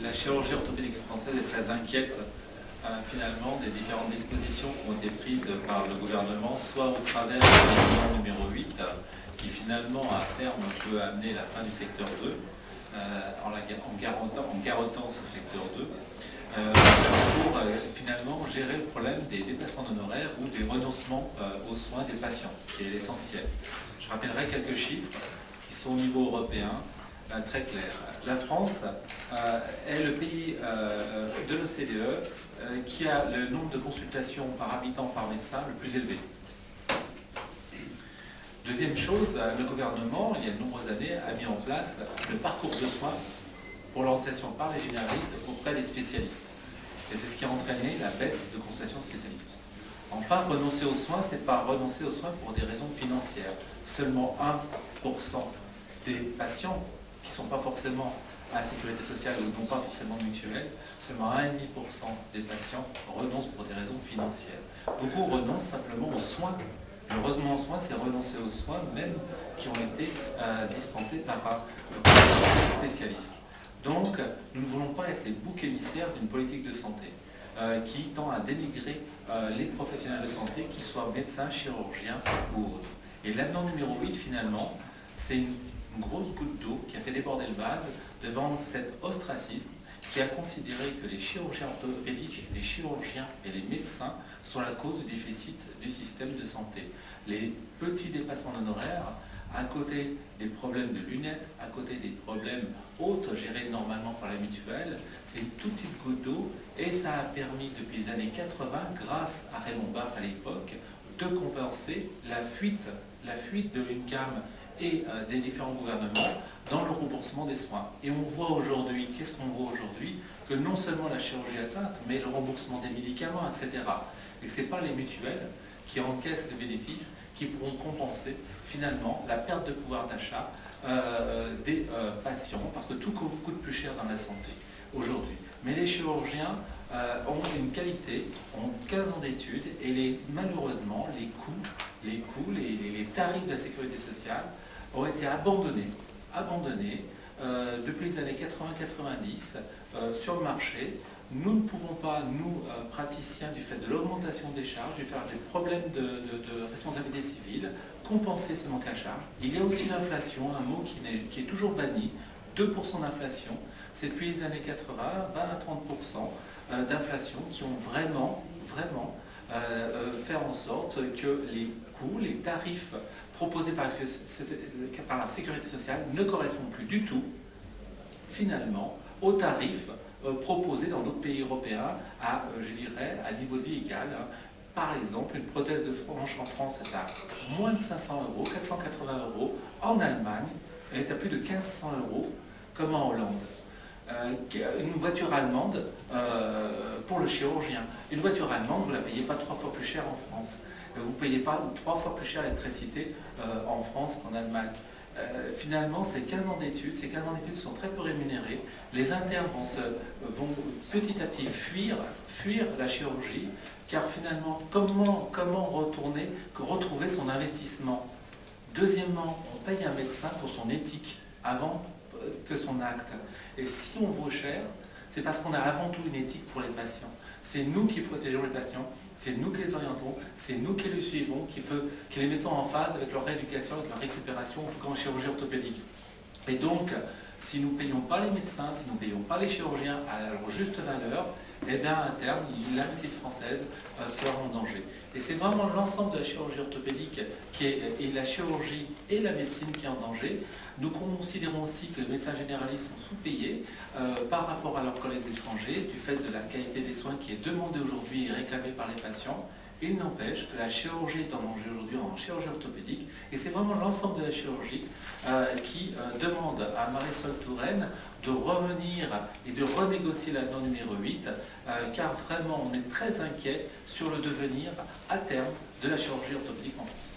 La chirurgie orthopédique française est très inquiète finalement des différentes dispositions qui ont été prises par le gouvernement, soit au travers du règlement numéro 8, qui finalement à terme peut amener la fin du secteur 2, en garrottant ce secteur 2, pour finalement gérer le problème des dépassements d'honoraires ou des renoncements aux soins des patients, qui est l'essentiel. Je rappellerai quelques chiffres qui sont au niveau européen. Très clair. La France est le pays de l'OCDE qui a le nombre de consultations par habitant par médecin le plus élevé. Deuxième chose, le gouvernement, il y a de nombreuses années, a mis en place le parcours de soins pour l'orientation par les généralistes auprès des spécialistes. Et c'est ce qui a entraîné la baisse de consultations spécialistes. Enfin, renoncer aux soins, c'est pas renoncer aux soins pour des raisons financières. Seulement 1% des patients qui ne sont pas forcément à la sécurité sociale ou n'ont pas forcément de mutuelle, seulement 1,5% des patients renoncent pour des raisons financières. Beaucoup renoncent simplement aux soins. Le renoncement aux soins, c'est renoncer aux soins même qui ont été dispensés par un praticien spécialiste. Donc, nous ne voulons pas être les boucs émissaires d'une politique de santé qui tend à dénigrer les professionnels de santé, qu'ils soient médecins, chirurgiens ou autres. Et l'avenant numéro 8, finalement, c'est une grosse goutte d'eau qui a fait déborder le vase devant cet ostracisme qui a considéré que les chirurgiens orthopédistes, les chirurgiens et les médecins sont la cause du déficit du système de santé. Les petits dépassements d'honoraires, à côté des problèmes de lunettes, à côté des problèmes autres gérés normalement par la mutuelle, c'est une toute petite goutte d'eau et ça a permis depuis les années 80, grâce à Raymond Barre à l'époque, de compenser la fuite de l'UNCAM et des différents gouvernements dans le remboursement des soins. Et on voit aujourd'hui, qu'est-ce qu'on voit aujourd'hui? Que non seulement la chirurgie atteinte, mais le remboursement des médicaments, etc. Et que ce n'est pas les mutuelles qui encaissent les bénéfices qui pourront compenser finalement la perte de pouvoir d'achat des patients, parce que tout coûte plus cher dans la santé aujourd'hui. Mais les chirurgiens ont une qualité, ont 15 ans d'études, et malheureusement, les tarifs de la sécurité sociale ont été abandonnés depuis les années 80-90 sur le marché. Nous ne pouvons pas, nous, praticiens, du fait de l'augmentation des charges, du fait des problèmes de responsabilité civile, compenser ce manque à charge. Il y a aussi l'inflation, un mot qui est toujours banni, 2% d'inflation. C'est depuis les années 80, 20 à 30% d'inflation qui ont vraiment faire en sorte que les coûts, les tarifs proposés par la sécurité sociale ne correspondent plus du tout, finalement, aux tarifs proposés dans d'autres pays européens je dirais, à niveau de vie égal. Par exemple, une prothèse de hanche en France est à moins de 500 €, 480 €. En Allemagne, elle est à plus de 1500 € comme en Hollande. Une voiture allemande pour le chirurgien. Une voiture allemande, vous ne la payez pas 3 fois plus cher en France. Vous ne payez pas 3 fois plus cher l'électricité en France qu'en Allemagne. Finalement, ces 15 ans d'études sont très peu rémunérés. Les internes vont petit à petit fuir la chirurgie, car finalement, comment retrouver son investissement? Deuxièmement, on paye un médecin pour son éthique avant que son acte. Et si on vaut cher, c'est parce qu'on a avant tout une éthique pour les patients. C'est nous qui protégeons les patients, c'est nous qui les orientons, c'est nous qui les suivons, qui les mettons en phase avec leur rééducation, avec leur récupération, en tout cas en chirurgie orthopédique. Et donc, si nous ne payons pas les médecins, si nous ne payons pas les chirurgiens à leur juste valeur, eh bien, à terme, la médecine française sera en danger. Et c'est vraiment l'ensemble de la chirurgie orthopédique et la chirurgie et la médecine qui est en danger. Nous considérons aussi que les médecins généralistes sont sous-payés par rapport à leurs collègues étrangers, du fait de la qualité des soins qui est demandée aujourd'hui et réclamée par les patients. Il n'empêche que la chirurgie est en danger aujourd'hui en chirurgie orthopédique, et c'est vraiment l'ensemble de la chirurgie qui demande à Marisol Touraine de revenir et de renégocier l'avenant numéro 8, car vraiment on est très inquiet sur le devenir à terme de la chirurgie orthopédique en France.